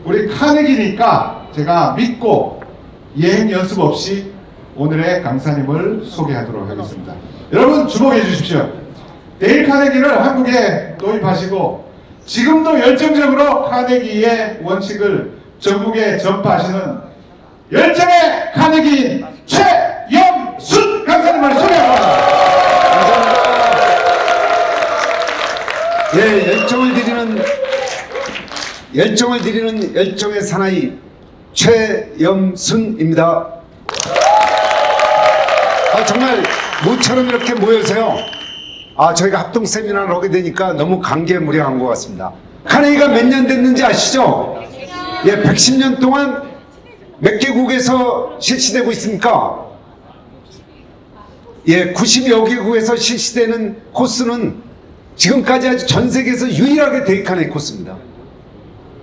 우리 카네기니까 제가 믿고 예행 연습 없이 오늘의 강사님을 소개하도록 하겠습니다. 여러분 주목해 주십시오. 데일 카네기를 한국에 도입하시고 지금도 열정적으로 카네기의 원칙을 전국에 전파하시는 열정의 카네기인 최영순 강사님을 소개합니다. 예, 열정을 드리는 열정의 사나이 최영순입니다. 정말 모처럼 이렇게 모여서요. 저희가 합동 세미나를 하게 되니까 너무 감개무량한 것 같습니다. 카네기가 몇 년 됐는지 아시죠? 예, 110년 동안 몇 개국에서 실시되고 있습니까? 예, 90여 개국에서 실시되는 코스는 지금까지 아주 전 세계에서 유일하게 데일 카네기 코스입니다.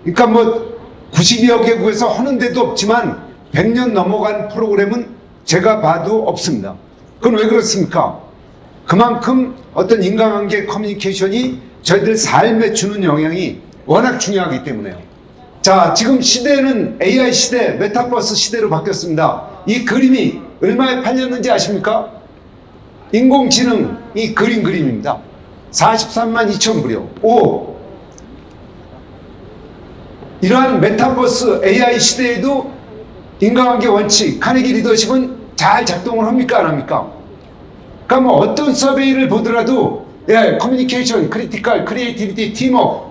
그러니까 뭐 90여 개국에서 하는 데도 없지만 100년 넘어간 프로그램은 제가 봐도 없습니다. 그건 왜 그렇습니까? 그만큼 어떤 인간관계 커뮤니케이션이 저희들 삶에 주는 영향이 워낙 중요하기 때문에요. 자, 지금 시대는 AI 시대, 메타버스 시대로 바뀌었습니다. 이 그림이 얼마에 팔렸는지 아십니까? 인공지능이 그린 그림입니다. 43만 2천 불이요. 이러한 메타버스 AI 시대에도 인간관계 원칙, 카네기 리더십은 잘 작동을 합니까? 안 합니까? 그러니까 뭐 어떤 서베이를 보더라도 커뮤니케이션, 크리티컬, 크리에이티비티, 팀워크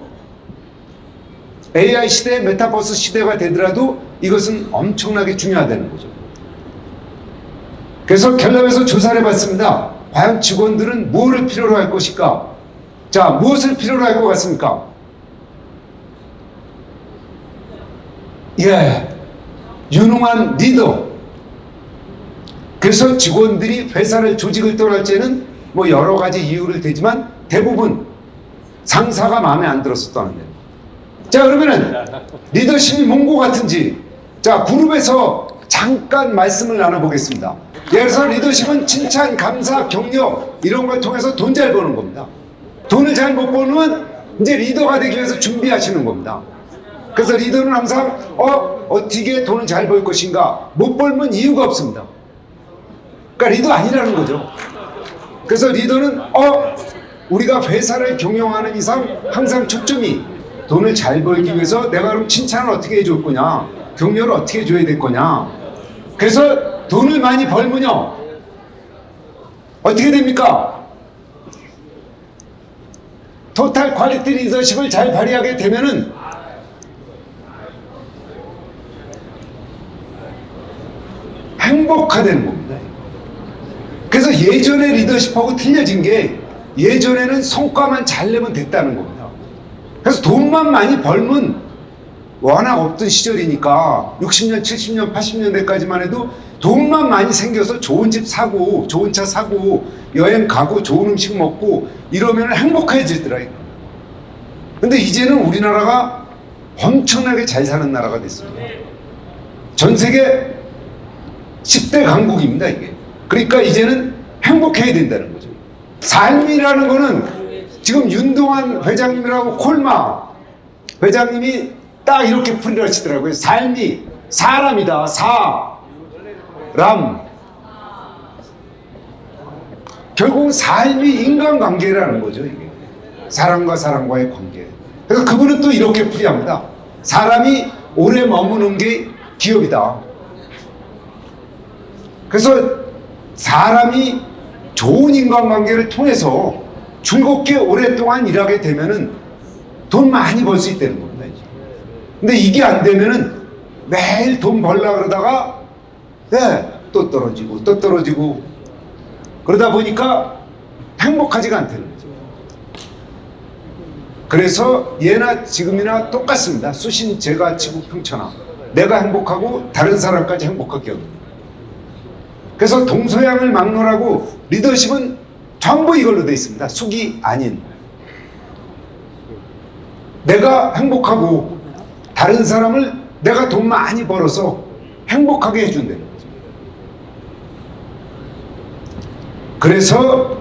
AI 시대, 메타버스 시대가 되더라도 이것은 엄청나게 중요하다는 거죠. 그래서 갤럽에서 조사를 해봤습니다. 과연 직원들은 무엇을 필요로 할 것일까? 자, 무엇을 필요로 할 것 같습니까? 유능한 리더. 그래서 직원들이 회사를, 조직을 떠날 때는 뭐 여러 가지 이유를 대지만 대부분 상사가 마음에 안 들어서 떠난대요. 자, 그러면은 리더십이 뭔고 같은지, 자, 그룹에서 잠깐 말씀을 나눠보겠습니다. 예를 들어서 리더십은 칭찬, 감사, 격려 이런 걸 통해서 돈 잘 버는 겁니다. 돈을 잘 못 버는 이제 리더가 되기 위해서 준비하시는 겁니다. 그래서 리더는 항상 어떻게 돈을 잘 벌 것인가, 못 벌면 이유가 없습니다. 그러니까 리더 아니라는 거죠. 그래서 리더는 우리가 회사를 경영하는 이상 항상 초점이 돈을 잘 벌기 위해서 내가 그럼 칭찬을 어떻게 해줄 거냐, 격려를 어떻게 해줘야 될 거냐. 그래서 돈을 많이 벌면요 어떻게 됩니까? 토탈 퀄리티 리더십을 잘 발휘하게 되면은 행복하다는 겁니다. 그래서 예전의 리더십하고 틀려진 게, 예전에는 성과만 잘 내면 됐다는 겁니다. 그래서 돈만 많이 벌면, 워낙 없던 시절이니까 60년, 70년, 80년대까지만 해도 돈만 많이 생겨서 좋은 집 사고, 좋은 차 사고, 여행 가고, 좋은 음식 먹고 이러면 행복해지더라고요. 근데 이제는 우리나라가 엄청나게 잘 사는 나라가 됐습니다. 전 세계 10대 강국입니다, 이게. 그러니까 이제는 행복해야 된다는 거죠. 삶이라는 거는 지금 윤동환 회장님이라고 콜마 회장님이 딱 이렇게 풀이를 하시더라고요. 삶이 사람이다. 사람. 결국은 삶이 인간관계라는 거죠, 이게. 사람과 사람과의 관계. 그래서 그분은 또 이렇게 풀이합니다. 사람이 오래 머무는 게 기업이다. 그래서 사람이 좋은 인간관계를 통해서 즐겁게 오랫동안 일하게 되면은 돈 많이 벌 수 있다는 겁니다. 근데 이게 안 되면은 매일 돈 벌라 그러다가 또 떨어지고 또 떨어지고 그러다 보니까 행복하지가 않다는 거죠. 그래서 예나 지금이나 똑같습니다. 수신, 제가, 지구, 평천하. 내가 행복하고 다른 사람까지 행복하게 합니다. 그래서 동서양을 막론하고 리더십은 전부 이걸로 되어 있습니다. 숙이 아닌. 내가 행복하고 다른 사람을 내가 돈 많이 벌어서 행복하게 해준다는 거죠. 그래서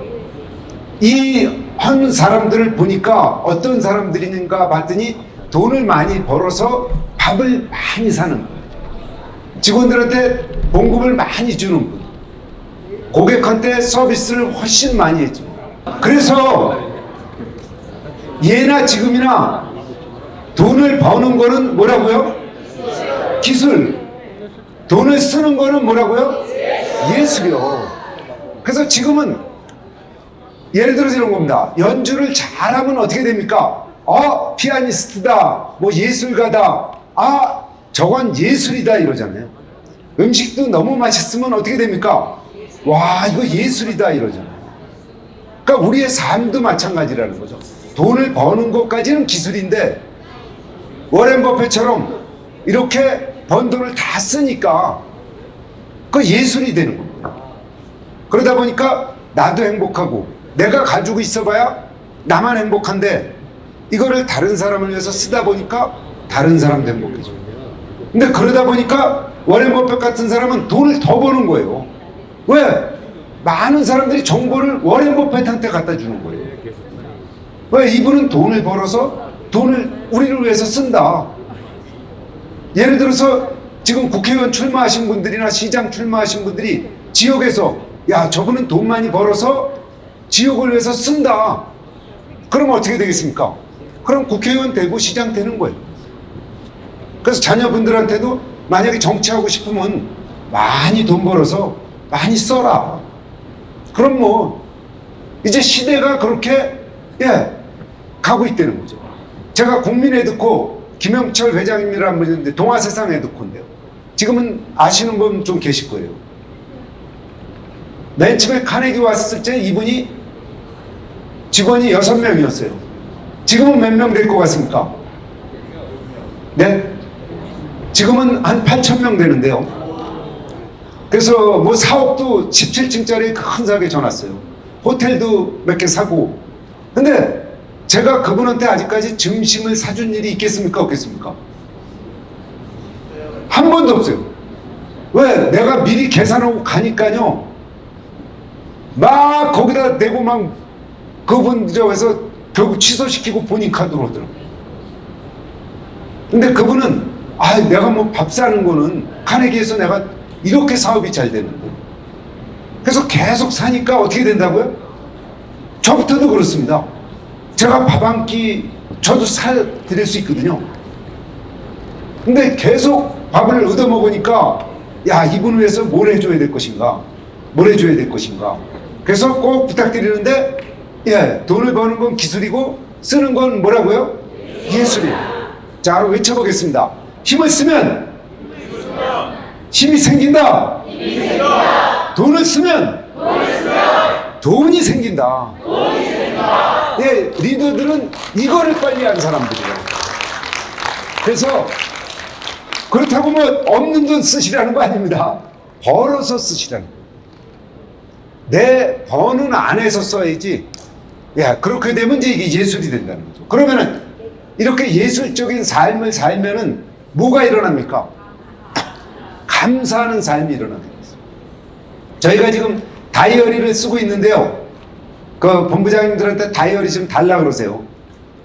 이 한 사람들을 보니까 어떤 사람들인가 봤더니 돈을 많이 벌어서 밥을 많이 사는 분, 직원들한테 봉급을 많이 주는 분, 고객한테 서비스를 훨씬 많이 해줍니다. 그래서 예나 지금이나 돈을 버는 거는 뭐라고요? 기술. 돈을 쓰는 거는 뭐라고요? 예술이요. 그래서 지금은 예를 들어서 이런 겁니다. 연주를 잘하면 어떻게 됩니까? 피아니스트다, 뭐 예술가다, 저건 예술이다 이러잖아요. 음식도 너무 맛있으면 어떻게 됩니까? 와, 이거 예술이다 이러잖아요. 그러니까 우리의 삶도 마찬가지라는 거죠. 돈을 버는 것까지는 기술인데 워렌 버핏처럼 이렇게 번 돈을 다 쓰니까 그 예술이 되는 겁니다. 그러다 보니까 나도 행복하고, 내가 가지고 있어봐야 나만 행복한데 이거를 다른 사람을 위해서 쓰다 보니까 다른 사람도 행복해져. 근데 그러다 보니까 워렌 버핏 같은 사람은 돈을 더 버는 거예요. 왜? 많은 사람들이 정보를 워렌 버핏한테 갖다 주는 거예요. 왜? 이분은 돈을 벌어서 돈을 우리를 위해서 쓴다. 예를 들어서 지금 국회의원 출마하신 분들이나 시장 출마하신 분들이 지역에서, 야, 저분은 돈 많이 벌어서 지역을 위해서 쓴다. 그럼 어떻게 되겠습니까? 그럼 국회의원 되고 시장 되는 거예요. 그래서 자녀분들한테도 만약에 정치하고 싶으면 많이 돈 벌어서 많이 써라. 그럼 뭐 이제 시대가 그렇게 가고 있다는 거죠. 제가 국민에듀코 김영철 회장님이라는 분이 있는데 동아세상 에듀코인데요. 지금은 아시는 분 좀 계실 거예요. 맨 처음에 카네기 왔을 때 이분이 직원이 6명이었어요. 지금은 몇 명 될 것 같습니까? 네? 지금은 한 8,000명 되는데요. 그래서 뭐 사업도 17층짜리 큰 사게 전놨어요. 호텔도 몇 개 사고. 근데 제가 그분한테 아직까지 점심을 사준 일이 있겠습니까? 없겠습니까? 한 번도 없어요. 왜? 내가 미리 계산하고 가니까요. 막 거기다 내고 막 그분 저에서 결국 취소시키고 본인 카드로 오더라고요. 근데 그분은 내가 뭐 밥 사는 거는 카네기에서 내가 이렇게 사업이 잘 되는데. 그래서 계속 사니까 어떻게 된다고요? 저부터도 그렇습니다. 제가 밥 한 끼 저도 사드릴 수 있거든요. 근데 계속 밥을 얻어먹으니까 야, 이분을 위해서 뭘 해줘야 될 것인가? 뭘 해줘야 될 것인가? 그래서 꼭 부탁드리는데, 돈을 버는 건 기술이고 쓰는 건 뭐라고요? 예술이에요. 자, 외쳐보겠습니다. 힘을 쓰면 힘이 생긴다. 돈을 쓰면 돈이 생긴다. 리더들은 이거를 빨리 하는 사람들이에요. 그래서 그렇다고 뭐 없는 돈 쓰시라는 거 아닙니다. 벌어서 쓰시라는 거예요. 내 버는 안에서 써야지. 그렇게 되면 이제 이게 예술이 된다는 거죠. 그러면은 이렇게 예술적인 삶을 살면은 뭐가 일어납니까? 감사하는 삶이 일어나게 됐어요. 저희가 지금 다이어리를 쓰고 있는데요. 그 본부장님들한테 다이어리 좀 달라 그러세요.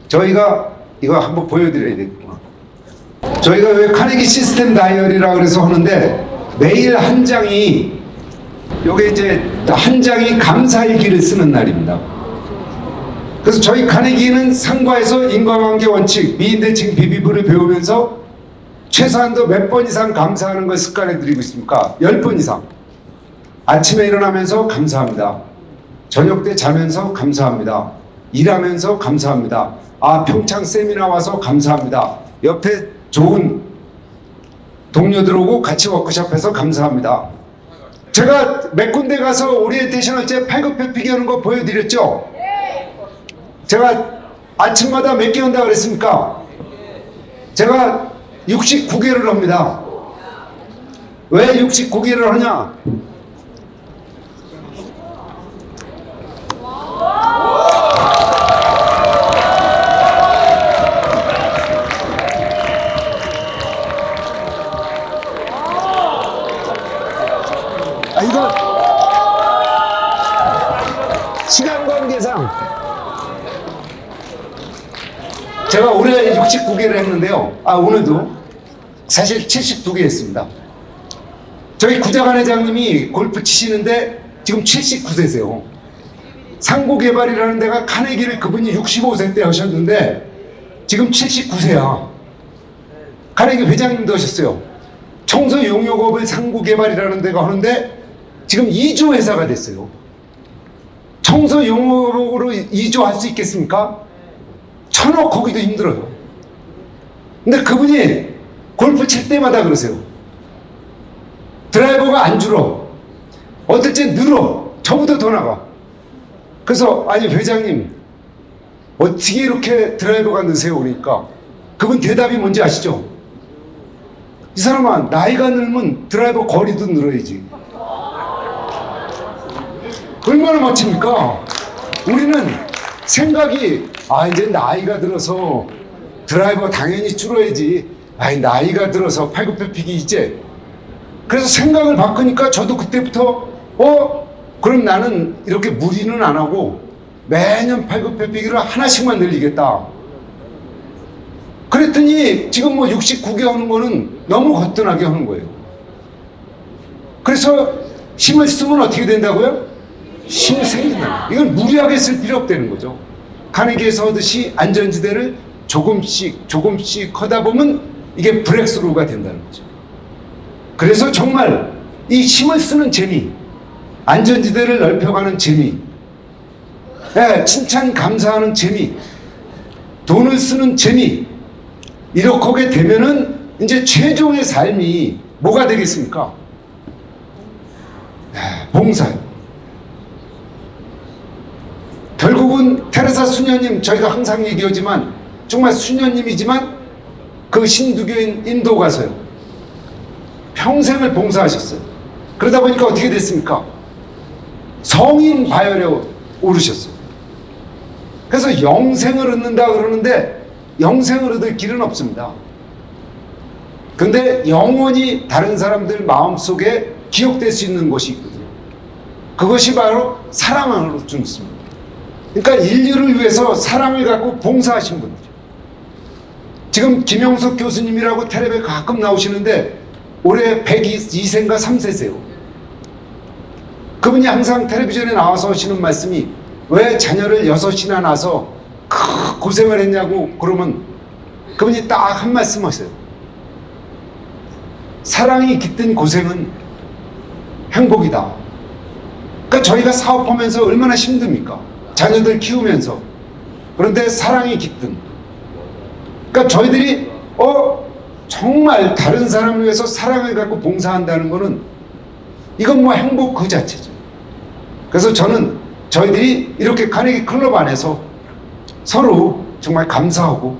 저희가 이거 한번 보여드려야 되겠구나. 저희가 왜 카네기 시스템 다이어리라고 그래서 하는데 매일 한 장이, 요게 이제 한 장이 감사일기를 쓰는 날입니다. 그래서 저희 카네기는 상과에서 인과관계 원칙, 미인대칭 비비브를 배우면서 최소한도 몇 번 이상 감사하는 걸 습관에 들이고 있습니까? 10번 이상. 아침에 일어나면서 감사합니다. 저녁 때 자면서 감사합니다. 일하면서 감사합니다. 평창 세미나 와서 감사합니다. 옆에 좋은 동료들 오고 같이 워크숍해서 감사합니다. 제가 몇 군데 가서 오리엔테이션 할 때 팔굽혀 펴기 하는 거 보여드렸죠? 제가 아침마다 몇 개 한다고 그랬습니까? 제가 69개를 합니다. 왜 69개를 하냐? 이거 시간 관계상 제가 올해 69개를 했는데요. 오늘도 사실 72개 했습니다. 저희 구자관 회장님이 골프 치시는데 지금 79세세요. 상고개발이라는 데가 카네기를 그분이 65세 때 하셨는데 지금 79세야. 카네기 회장님도 하셨어요. 청소 용역업을 상고개발이라는 데가 하는데 지금 2조 회사가 됐어요. 청소 용역으로 2조 할 수 있겠습니까? 1,000억 거기도 힘들어요. 근데 그분이 골프 칠 때마다 그러세요. 드라이버가 안 줄어. 어떨 때 늘어. 저보다 더 나가. 그래서 아니 회장님 어떻게 이렇게 드라이버가 느세요? 그러니까 그분 대답이 뭔지 아시죠? 이 사람아 나이가 늘면 드라이버 거리도 늘어야지. 얼마나 멋집니까? 우리는 생각이 이제 나이가 들어서 드라이버 당연히 줄어야지. 나이가 들어서 팔굽혀펴기 이제. 그래서 생각을 바꾸니까 저도 그때부터 그럼 나는 이렇게 무리는 안 하고 매년 팔굽혀펴기를 하나씩만 늘리겠다. 그랬더니 지금 69개 하는 거는 너무 거뜬하게 하는 거예요. 그래서 힘을 쓰면 어떻게 된다고요? 힘이 생긴다. 이건 무리하게 쓸 필요 없다는 거죠. 카네기에서 하듯이 안전지대를 조금씩 하다 보면 이게 브렉스루가 된다는 거죠. 그래서 정말 이 힘을 쓰는 재미, 안전지대를 넓혀가는 재미, 칭찬 감사하는 재미, 돈을 쓰는 재미, 이렇게 되면은 이제 최종의 삶이 뭐가 되겠습니까? 봉사요. 결국은 테레사 수녀님, 저희가 항상 얘기하지만 정말 수녀님이지만 그 신두교인 인도 가서요. 평생을 봉사하셨어요. 그러다 보니까 어떻게 됐습니까? 성인 바열에 오르셨어요. 그래서 영생을 얻는다 그러는데 영생을 얻을 길은 없습니다. 근데 영원히 다른 사람들 마음속에 기억될 수 있는 것이 있거든요. 그것이 바로 사랑으로 좀 있습니다. 그러니까 인류를 위해서 사랑을 갖고 봉사하신 분이죠. 지금 김영석 교수님이라고 텔레비에 가끔 나오시는데 올해 102세인가 3세세요. 그분이 항상 텔레비전에 나와서 하시는 말씀이 왜 자녀를 6이나 낳아서 고생을 했냐고 그러면 그분이 딱 한 말씀 하세요. 사랑이 깃든 고생은 행복이다. 그러니까 저희가 사업하면서 얼마나 힘듭니까? 자녀들 키우면서. 그런데 사랑이 깃든. 그러니까 저희들이 정말 다른 사람을 위해서 사랑을 갖고 봉사한다는 거는 이건 행복 그 자체죠. 그래서 저는 저희들이 이렇게 카네기 클럽 안에서 서로 정말 감사하고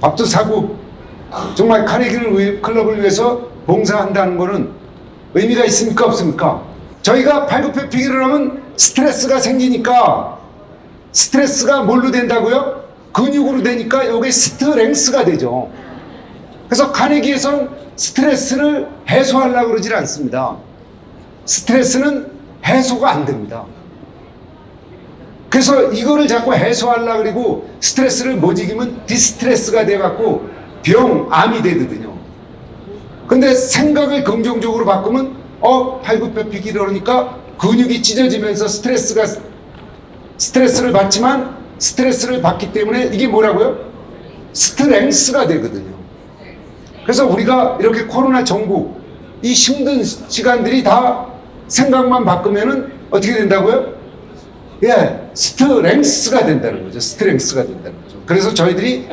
밥도 사고 정말 카네기 클럽을 위해서 봉사한다는 거는 의미가 있습니까? 없습니까? 저희가 팔굽혀펴기를 하면 스트레스가 생기니까 스트레스가 뭘로 된다고요? 근육으로 되니까 이게 스트렝스가 되죠. 그래서 카네기에서는 스트레스를 해소하려고 그러질 않습니다. 스트레스는 해소가 안 됩니다. 그래서 이거를 자꾸 해소하려고 그러고 스트레스를 못 이기면 디스트레스가 돼갖고 암이 되거든요. 근데 생각을 긍정적으로 바꾸면 팔굽혀펴기를 하니까 근육이 찢어지면서 스트레스를 받지만 스트레스를 받기 때문에 이게 뭐라고요? 스트렝스가 되거든요. 그래서 우리가 이렇게 코로나 전국 이 힘든 시간들이 다 생각만 바꾸면은 어떻게 된다고요? 스트렝스가 된다는 거죠. 스트렝스가 된다는 거죠. 그래서 저희들이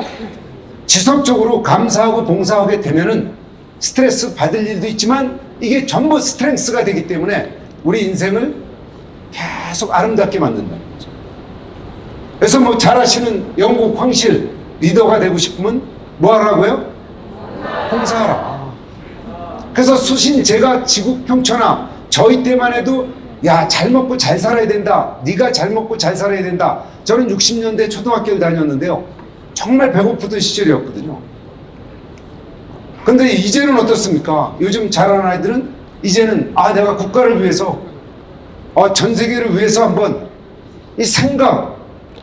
지속적으로 감사하고 봉사하게 되면은 스트레스 받을 일도 있지만 이게 전부 스트렝스가 되기 때문에 우리 인생을 계속 아름답게 만든다는 거죠. 그래서 잘하시는 영국 황실 리더가 되고 싶으면 뭐 하라고요? 봉사하라. 그래서 제가 지국 평천하 저희 때만 해도 잘 먹고 잘 살아야 된다. 네가 잘 먹고 잘 살아야 된다. 저는 60년대 초등학교를 다녔는데요. 정말 배고프던 시절이었거든요. 근데 이제는 어떻습니까? 요즘 자라는 아이들은 이제는 내가 국가를 위해서 전 세계를 위해서 한번 이 생각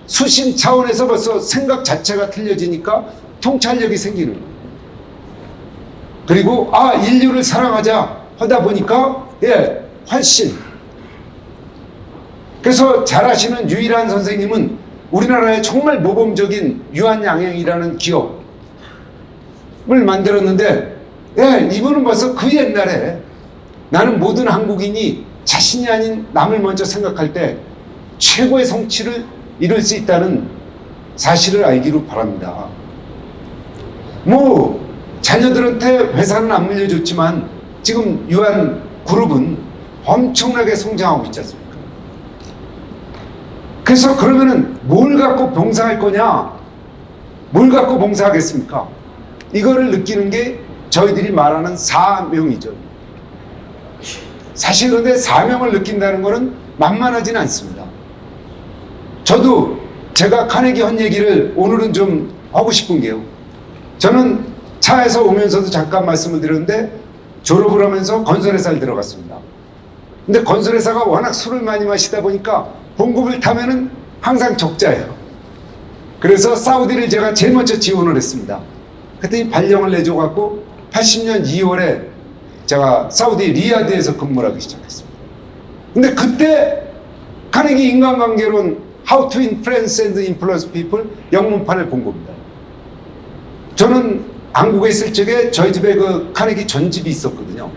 수신 차원에서 벌써 생각 자체가 틀려지니까 통찰력이 생기는 거예요. 그리고 인류를 사랑하자 하다 보니까 훨씬. 그래서 잘 아시는 유일한 선생님은 우리나라에 정말 모범적인 유한양행이라는 기업을 만들었는데 이분은 벌써 그 옛날에 나는 모든 한국인이 자신이 아닌 남을 먼저 생각할 때 최고의 성취를 이룰 수 있다는 사실을 알기를 바랍니다. 뭐 자녀들한테 회사는 안 물려줬지만 지금 유한 그룹은 엄청나게 성장하고 있지 않습니까? 그래서 그러면은 뭘 갖고 봉사할 거냐? 뭘 갖고 봉사하겠습니까? 이거를 느끼는 게 저희들이 말하는 사명이죠. 사실 그런데 사명을 느낀다는 것은 만만하지는 않습니다. 저도 제가 카네기 한 얘기를 오늘은 좀 하고 싶은 게요. 저는 차에서 오면서도 잠깐 말씀을 드렸는데 졸업을 하면서 건설회사를 들어갔습니다. 근데 건설회사가 워낙 술을 많이 마시다 보니까 봉급을 타면은 항상 적자예요. 그래서 사우디를 제가 제일 먼저 지원을 했습니다. 그랬더니 발령을 내줘갖고 80년 2월에 제가 사우디 리야드에서 근무를 하기 시작했습니다. 근데 그때 카네기 인간관계론 How to Influence and Influence People 영문판을 본 겁니다. 저는 한국에 있을 적에 저희 집에 그 카네기 전집이 있었거든요.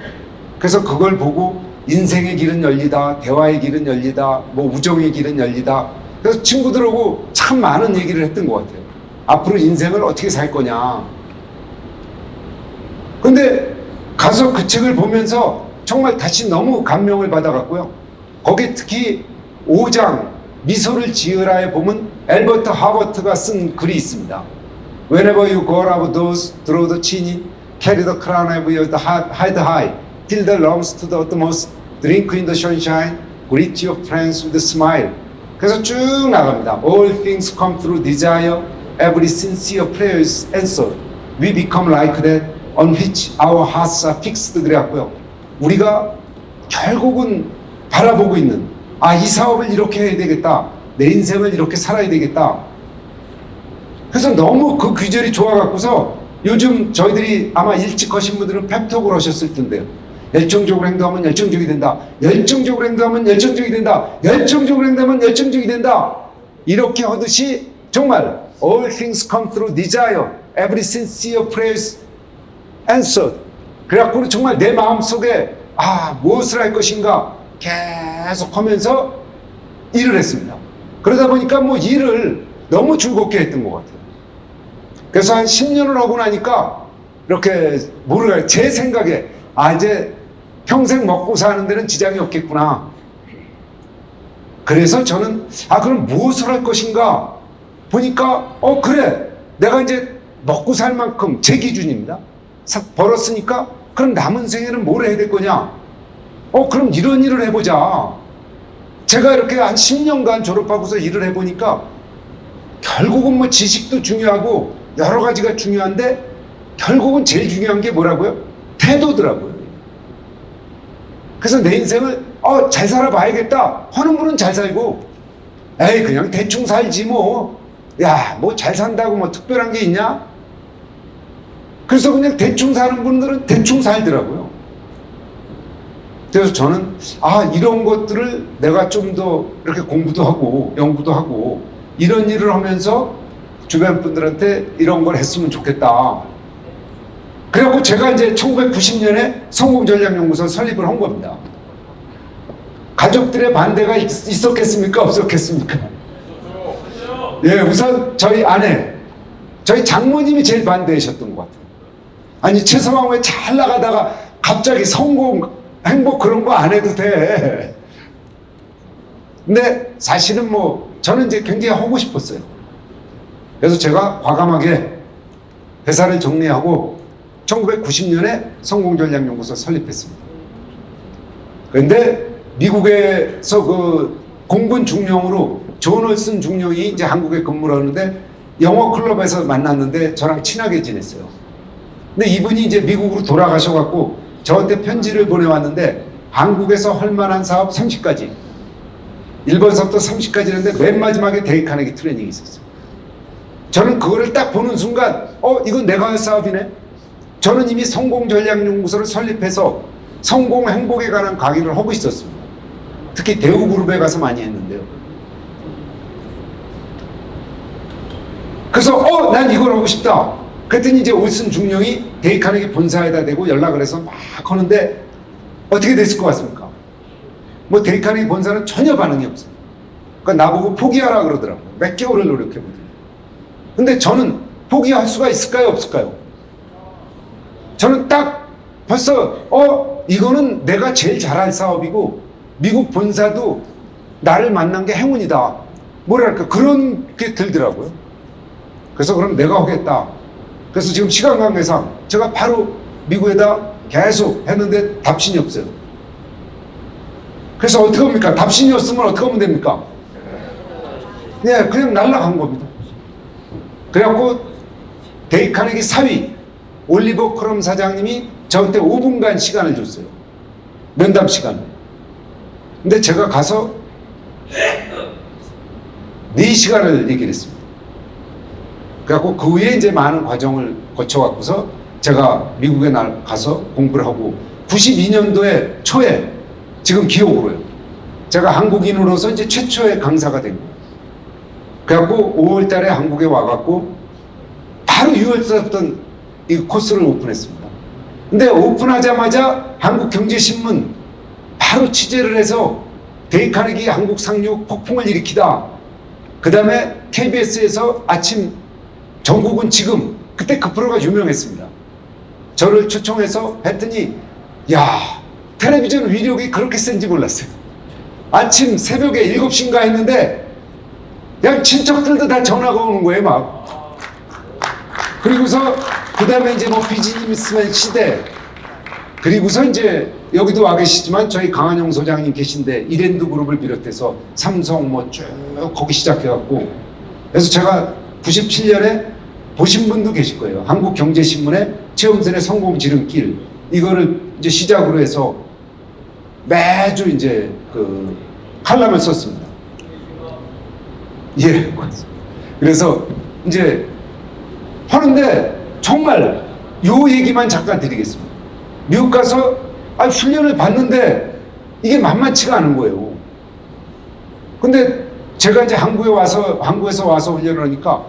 그래서 그걸 보고 인생의 길은 열리다, 대화의 길은 열리다, 뭐 우정의 길은 열리다. 그래서 친구들하고 참 많은 얘기를 했던 것 같아요. 앞으로 인생을 어떻게 살 거냐. 근데 가서 그 책을 보면서 정말 다시 너무 감명을 받아갔고요. 거기 특히 5장 미소를 지으라에 보면 앨버트 하버트가 쓴 글이 있습니다. Whenever you go out those through the chin, carry the crown over your head high, till the lungs to the utmost, drink in the sunshine, greet your friends with a smile. 그래서 쭉 나갑니다. All things come through desire, every sincere prayer is answered. We become like that, on which our hearts are fixed. 그래갖고요. 우리가 결국은 바라보고 있는 이 사업을 이렇게 해야 되겠다. 내 인생을 이렇게 살아야 되겠다. 그래서 너무 그 귀절이 좋아갖고서 요즘 저희들이 아마 일찍 하신 분들은 펩톡을 하셨을 텐데요. 열정적으로 행동하면 열정적이 된다. 열정적으로 행동하면 열정적이 된다. 열정적으로 행동하면 열정적이 된다. 이렇게 하듯이 정말 all things come through desire, every sincere prayer is answered. 그래갖고 정말 내 마음속에 무엇을 할 것인가 계속 하면서 일을 했습니다. 그러다 보니까 뭐 일을 너무 즐겁게 했던 것 같아요. 그래서 한 10년을 하고 나니까 이렇게 모르겠어요. 제 생각에 이제 평생 먹고 사는 데는 지장이 없겠구나. 그래서 저는 그럼 무엇을 할 것인가 보니까 그래 내가 이제 먹고 살 만큼 제 기준입니다. 벌었으니까 그럼 남은 생에는 뭘 해야 될 거냐? 그럼 이런 일을 해보자. 제가 이렇게 한 10년간 졸업하고서 일을 해보니까 결국은 뭐 지식도 중요하고 여러 가지가 중요한데 결국은 제일 중요한 게 뭐라고요? 태도더라고요. 그래서 내 인생을 잘 살아봐야겠다 하는 분은 잘 살고 그냥 대충 살지 뭐. 뭐 잘 산다고 뭐 특별한 게 있냐? 그래서 그냥 대충 사는 분들은 대충 살더라고요. 그래서 저는 이런 것들을 내가 좀 더 이렇게 공부도 하고 연구도 하고 이런 일을 하면서 주변 분들한테 이런 걸 했으면 좋겠다. 그래갖고 제가 이제 1990년에 성공전략연구소 설립을 한 겁니다. 가족들의 반대가 있었겠습니까? 없었겠습니까? 우선 저희 아내, 저희 장모님이 제일 반대하셨던 것 같아요. 아니 최서방 왜 잘 나가다가 갑자기 성공, 행복 그런 거 안 해도 돼. 근데 사실은 뭐 저는 이제 굉장히 하고 싶었어요. 그래서 제가 과감하게 회사를 정리하고 1990년에 성공전략연구소 설립했습니다. 그런데 미국에서 그 공군 중령으로 존 올슨 중령이 이제 한국에 근무를 하는데 영어 클럽에서 만났는데 저랑 친하게 지냈어요. 근데 이분이 이제 미국으로 돌아가셔갖고 저한테 편지를 보내왔는데 한국에서 할 만한 사업 30가지 1번서부터 30까지 했는데 맨 마지막에 데일 카네기 트레이닝이 있었어요. 저는 그거를 딱 보는 순간 이건 내가 할 사업이네. 저는 이미 성공전략연구소를 설립해서 성공 행복에 관한 강의를 하고 있었습니다. 특히 대우그룹에 가서 많이 했는데요. 그래서 난 이걸 하고 싶다. 그랬더니 이제 올슨 중령이 데일 카네기 본사에다 대고 연락을 해서 막 하는데 어떻게 됐을 것 같습니까? 뭐 데일 카네기 본사는 전혀 반응이 없어요. 그러니까 나보고 포기하라 그러더라고요. 몇 개월을 노력해보더니. 근데 저는 포기할 수가 있을까요? 없을까요? 저는 딱 벌써 이거는 내가 제일 잘할 사업이고 미국 본사도 나를 만난 게 행운이다. 뭐랄까 그런 게 들더라고요. 그래서 그럼 내가 하겠다. 그래서 지금 시간 관계상 제가 바로 미국에다 계속 했는데 답신이 없어요. 그래서 어떻게 합니까? 답신이 없으면 어떻게 하면 됩니까? 네, 그냥 날라간 겁니다. 그래갖고 데일 카네기 사위 올리버 크롬 사장님이 저한테 5분간 시간을 줬어요. 면담 시간을. 근데 제가 가서 4시간을 얘기를 했습니다. 그래갖고 그 후에 이제 많은 과정을 거쳐갖고서 제가 미국에 가서 공부를 하고 92년도에 초에 지금 기억으로요. 제가 한국인으로서 이제 최초의 강사가 된 거예요. 그래갖고 5월 달에 한국에 와갖고 바로 6월부터 이 코스를 오픈했습니다. 근데 오픈하자마자 한국경제신문 바로 취재를 해서 데일 카네기 한국 상륙 폭풍을 일으키다. 그 다음에 KBS에서 아침 전국은 지금 그때 그 프로가 유명했습니다. 저를 초청해서 했더니 야 텔레비전 위력이 그렇게 센지 몰랐어요. 아침 새벽에 7시인가 했는데 그냥 친척들도 다 전화가 오는 거예요 막. 그리고서 그 다음에 이제 뭐 비즈니스맨 시대 그리고서 이제 여기도 와 계시지만 저희 강한영 소장님 계신데 이랜드 그룹을 비롯해서 삼성 뭐 쭉 거기 시작해갖고 그래서 제가 97년에 보신 분도 계실 거예요. 한국경제신문에 최엄선의 성공 지름길 이거를 이제 시작으로 해서 매주 이제 그 칼럼을 썼습니다. 예. 그래서 이제 하는데 정말 요 얘기만 잠깐 드리겠습니다. 미국 가서 훈련을 받는데 이게 만만치가 않은 거예요. 근데 제가 이제 한국에서 와서 훈련을 하니까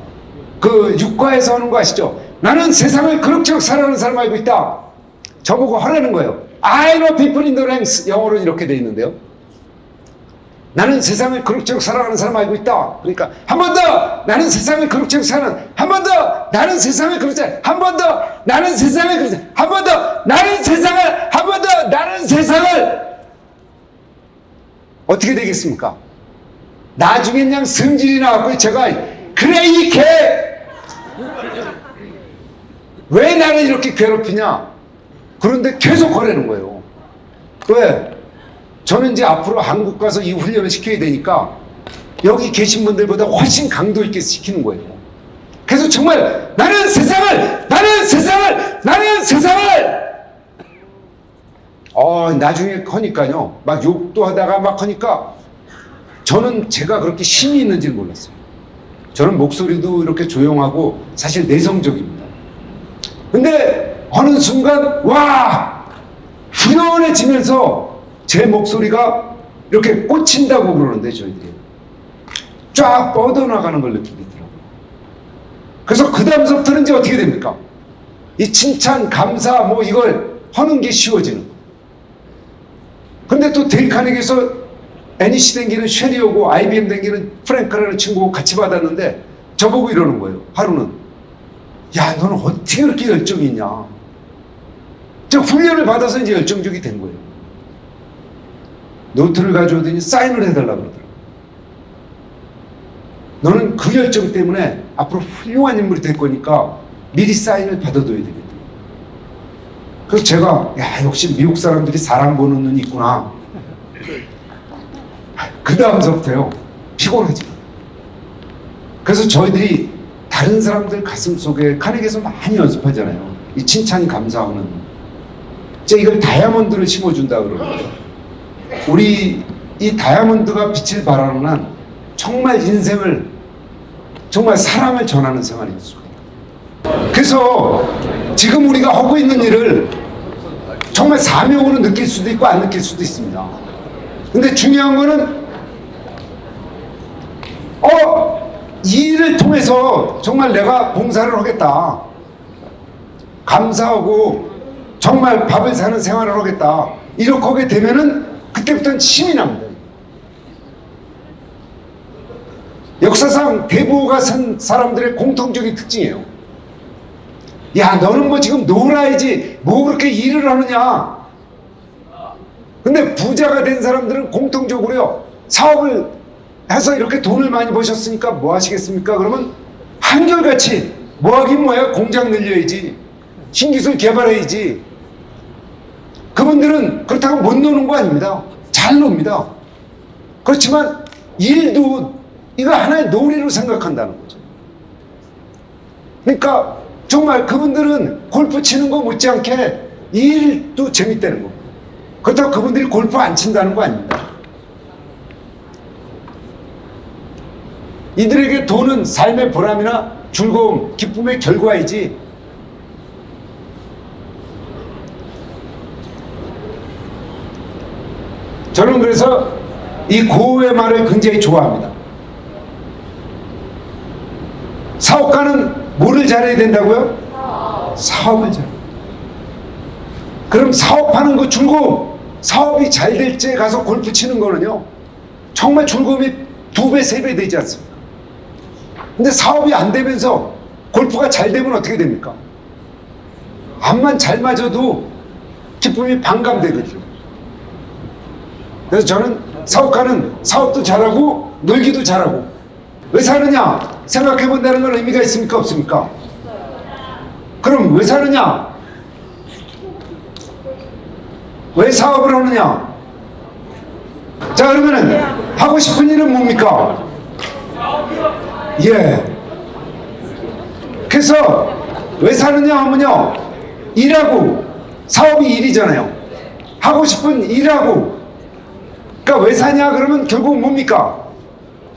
그 육과에서 하는 거 아시죠? 나는 세상을 그럭저럭 살아가는 사람 알고 있다. 저보고 하라는 거예요. I know people in the ranks. 영어로 이렇게 돼 있는데요. 나는 세상을 그럭저럭 살아가는 사람 알고 있다. 그러니까 한 번 더 나는 세상을 그럭저럭 사는 한 번 더 나는 세상을 그럭저럭 한 번 더 나는 세상을 그럭저럭 한 번 더 나는 세상을 한 번 더 나는 세상을 어떻게 되겠습니까? 나중에 그냥 성질이 나왔고 제가 그래 이 개 왜 나를 이렇게 괴롭히냐 그런데 계속 거래는 거예요. 왜? 저는 이제 앞으로 한국 가서 이 훈련을 시켜야 되니까 여기 계신 분들보다 훨씬 강도 있게 시키는 거예요. 그래서 정말 나는 세상을 나중에 하니까요 막 욕도 하다가 막 하니까 저는 제가 그렇게 힘이 있는지를 몰랐어요. 저는 목소리도 이렇게 조용하고 사실 내성적입니다. 근데 어느 순간 와 후련해지면서 제 목소리가 이렇게 꽂힌다고 그러는데 저희들이 쫙 뻗어나가는 걸 느끼더라고요. 그래서 그 다음부터는 이제 어떻게 됩니까? 이 칭찬, 감사 뭐 이걸 하는 게 쉬워지는 거예요. 근데 또 데일 카네기에서 NEC 댕기는 쉐리오고 IBM 댕기는 프랭크라는 친구고 같이 받았는데 저보고 이러는 거예요. 하루는 야 너는 어떻게 그렇게 열정이 있냐. 저 훈련을 받아서 이제 열정적이 된 거예요. 노트를 가져오더니 사인을 해달라고 그러더라고요. 너는 그 열정 때문에 앞으로 훌륭한 인물이 될 거니까 미리 사인을 받아둬야 되겠다. 그래서 제가 야 역시 미국 사람들이 사람 보는 눈이 있구나. 그 다음서부터요 피곤하지. 그래서 저희들이 다른 사람들 가슴 속에 카네기에서 많이 연습하잖아요. 이 칭찬 감사하는. 제가 이걸 다이아몬드를 심어준다 그러거든요. 우리 이 다이아몬드가 빛을 발하는 한 정말 인생을 정말 사랑을 전하는 생활일 수가 있어요. 그래서 지금 우리가 하고 있는 일을 정말 사명으로 느낄 수도 있고 안 느낄 수도 있습니다. 근데 중요한 거는 이 일을 통해서 정말 내가 봉사를 하겠다, 감사하고 정말 밥을 사는 생활을 하겠다, 이렇게 하게 되면은 그때부터는 힘이 납니다. 역사상 대부호가 산 사람들의 공통적인 특징이에요. 야, 너는 뭐 지금 놀아야지 뭐 그렇게 일을 하느냐. 근데 부자가 된 사람들은 공통적으로요, 사업을 해서 이렇게 돈을 많이 버셨으니까 뭐 하시겠습니까? 그러면 한결같이 뭐 하긴 뭐야, 공장 늘려야지, 신기술 개발해야지. 그분들은 그렇다고 못 노는 거 아닙니다. 잘 놉니다. 그렇지만 일도 이거 하나의 놀이로 생각한다는 거죠. 그러니까 정말 그분들은 골프 치는 거 못지않게 일도 재밌다는 거. 그렇다고 그분들이 골프 안 친다는 거 아닙니다. 이들에게 돈은 삶의 보람이나 즐거움, 기쁨의 결과이지, 저는 그래서 이 고우의 말을 굉장히 좋아합니다. 사업가는 뭐를 잘해야 된다고요? 사업을 잘해야 돼요. 그럼 사업하는 거 즐거움, 사업이 잘 될 때 가서 골프 치는 거는요, 정말 즐거움이 2배, 3배 되지 않습니까? 근데 사업이 안 되면서 골프가 잘 되면 어떻게 됩니까? 암만 잘 맞아도 기쁨이 반감되거든요. 그래서 저는 사업가는 사업도 잘하고 놀기도 잘하고. 왜 사느냐 생각해 본다는 건 의미가 있습니까, 없습니까? 그럼 왜 사느냐? 왜 사업을 하느냐? 자, 그러면은 하고 싶은 일은 뭡니까? 예. 그래서 왜 사느냐 하면요, 일하고, 사업이 일이잖아요. 하고 싶은 일하고. 그러니까 왜 사냐 그러면 결국 뭡니까?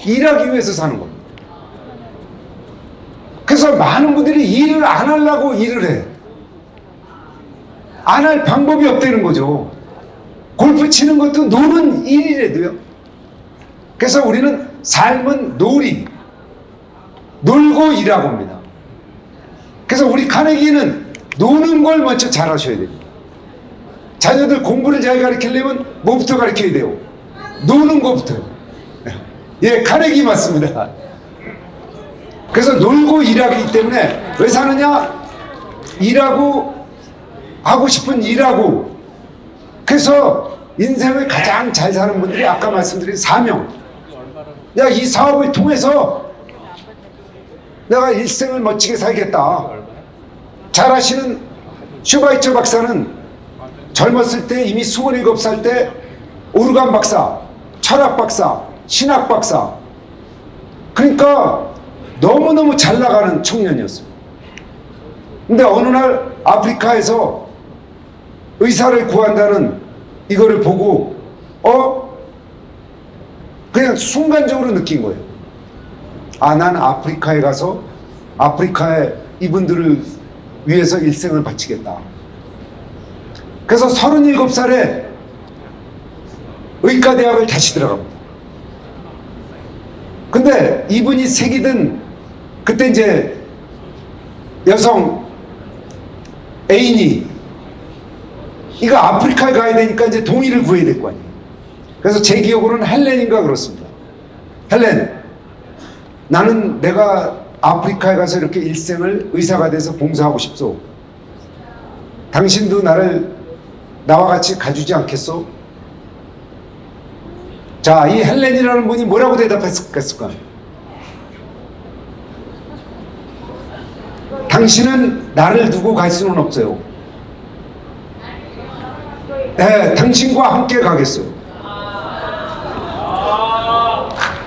일하기 위해서 사는 겁니다. 그래서 많은 분들이 일을 안 하려고 일을 해. 안 할 방법이 없다는 거죠. 골프 치는 것도 노는 일이라도요. 그래서 우리는 삶은 놀이, 놀고 일하고 합니다. 그래서 우리 카네기는 노는 걸 먼저 잘 하셔야 됩니다. 자녀들 공부를 잘 가르치려면 뭐부터 가르쳐야 돼요? 노는 것부터요. 예, 카네기 맞습니다. 그래서 놀고 일하기 때문에 왜 사느냐? 일하고, 하고 싶은 일하고. 그래서 인생을 가장 잘 사는 분들이 아까 말씀드린 사명. 야, 이 사업을 통해서 내가 일생을 멋지게 살겠다. 잘 아시는 슈바이처 박사는 젊었을 때 이미 27살 때 오르간 박사, 철학 박사, 신학 박사, 그러니까 너무너무 잘 나가는 청년이었어요. 근데 어느 날 아프리카에서 의사를 구한다는 이거를 보고 그냥 순간적으로 느낀 거예요. 아, 난 아프리카에 가서 아프리카의 이분들을 위해서 일생을 바치겠다. 그래서 37살에 의과대학을 다시 들어갑니다. 근데 이분이 새기던 그때 이제 여성 애인이 이거 아프리카에 가야 되니까 이제 동의를 구해야 될 거 아니에요. 그래서 제 기억으로는 헬렌인가 그렇습니다. 헬렌, 나는 내가 아프리카에 가서 이렇게 일생을 의사가 돼서 봉사하고 싶소. 당신도 나와 같이 가주지 않겠소? 자, 이 헬렌이라는 분이 뭐라고 대답했을까? 당신은 나를 두고 갈 수는 없어요. 네, 당신과 함께 가겠어요.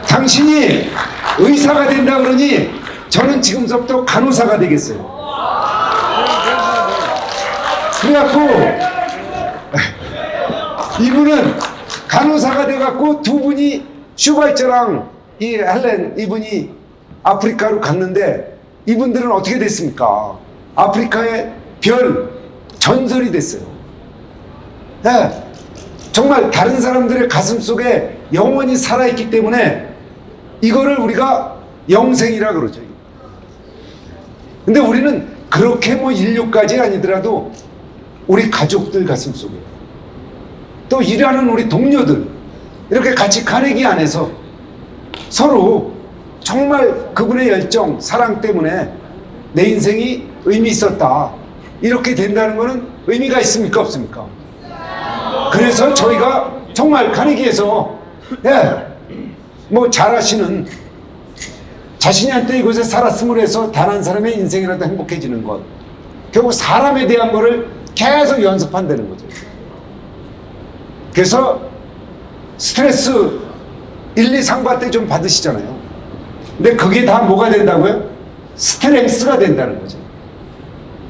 당신이 의사가 된다 그러니 저는 지금부터 간호사가 되겠어요. 그래갖고 이분은 간호사가 돼갖고 두 분이 슈바이처랑 이 헬렌 이분이 아프리카로 갔는데 이분들은 어떻게 됐습니까? 아프리카의 별 전설이 됐어요. 네. 정말 다른 사람들의 가슴 속에 영원히 살아있기 때문에 이거를 우리가 영생이라 그러죠. 근데 우리는 그렇게 뭐 인류까지 아니더라도 우리 가족들 가슴 속에 또 일하는 우리 동료들 이렇게 같이 카네기 안에서 서로 정말 그분의 열정, 사랑 때문에 내 인생이 의미 있었다. 이렇게 된다는 것은 의미가 있습니까? 없습니까? 그래서 저희가 정말 카네기에서 뭐 잘하시는 자신이 한때 이곳에 살았음으로 해서 단 한 사람의 인생이라도 행복해지는 것, 결국 사람에 대한 거를 계속 연습한다는 거죠. 그래서 스트레스 1, 2, 3과 때 좀 받으시잖아요. 근데 그게 다 뭐가 된다고요? 스트렝스가 된다는 거죠.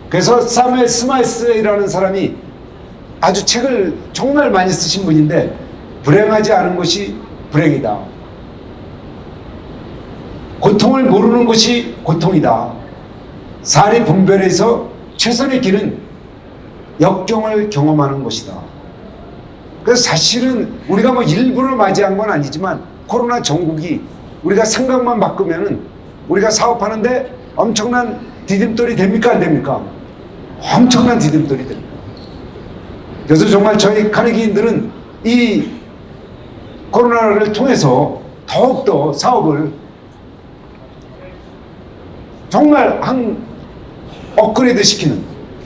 그래서 사무엘 스마이스라는 사람이 아주 책을 정말 많이 쓰신 분인데, 불행하지 않은 것이 불행이다. 고통을 모르는 것이 고통이다. 사리 분별에서 최선의 길은 역경을 경험하는 것이다. 그래서 사실은 우리가 뭐 일부러 맞이한 건 아니지만 코로나 전국이 우리가 생각만 바꾸면은 우리가 사업하는데 엄청난 디딤돌이 됩니까? 안 됩니까? 엄청난 디딤돌이 됩니다. 그래서 정말 저희 카네기인들은 이 코로나를 통해서 더욱더 사업을 정말 한 업그레이드 시키는,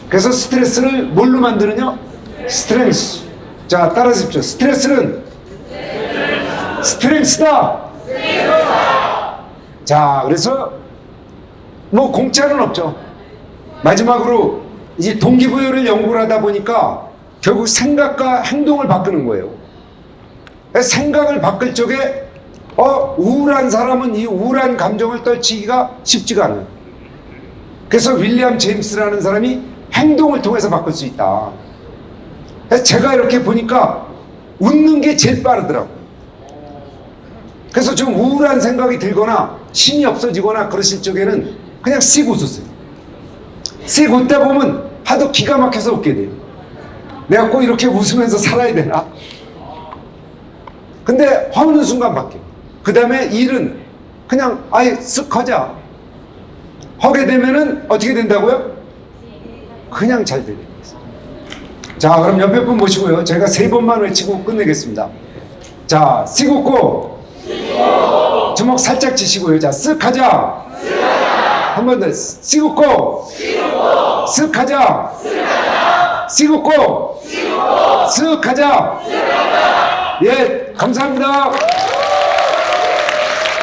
그래서 스트레스를 뭘로 만드느냐? 스트렝스. 자, 따라하십시오. 스트레스는 스트렝스다. 자, 그래서 뭐 공짜는 없죠. 마지막으로 이제 동기부여를 연구를 하다 보니까 결국 생각과 행동을 바꾸는 거예요. 생각을 바꿀 적에 우울한 사람은 이 우울한 감정을 떨치기가 쉽지가 않아요. 그래서 윌리엄 제임스라는 사람이 행동을 통해서 바꿀 수 있다. 그래서 제가 이렇게 보니까 웃는 게 제일 빠르더라고요. 그래서 좀 우울한 생각이 들거나 힘이 없어지거나 그러실 적에는 그냥 씩 웃으세요. 씩 웃다 보면 하도 기가 막혀서 웃게 돼요. 내가 꼭 이렇게 웃으면서 살아야 되나? 근데 화우는 순간 바뀌어요. 그 다음에 일은 그냥 아예 쓱 하자. 하게 되면은 어떻게 된다고요? 그냥 잘 되는 거예요. 자, 그럼 옆에 분 모시고요. 제가 3번만 외치고 끝내겠습니다. 자, 씩 웃고 주먹 살짝 쥐시고요. 자, 쓱 하자. 한 번 더. 씩 웃고 쓱 하자. 씩 웃고 쓱 하자. 예, 감사합니다.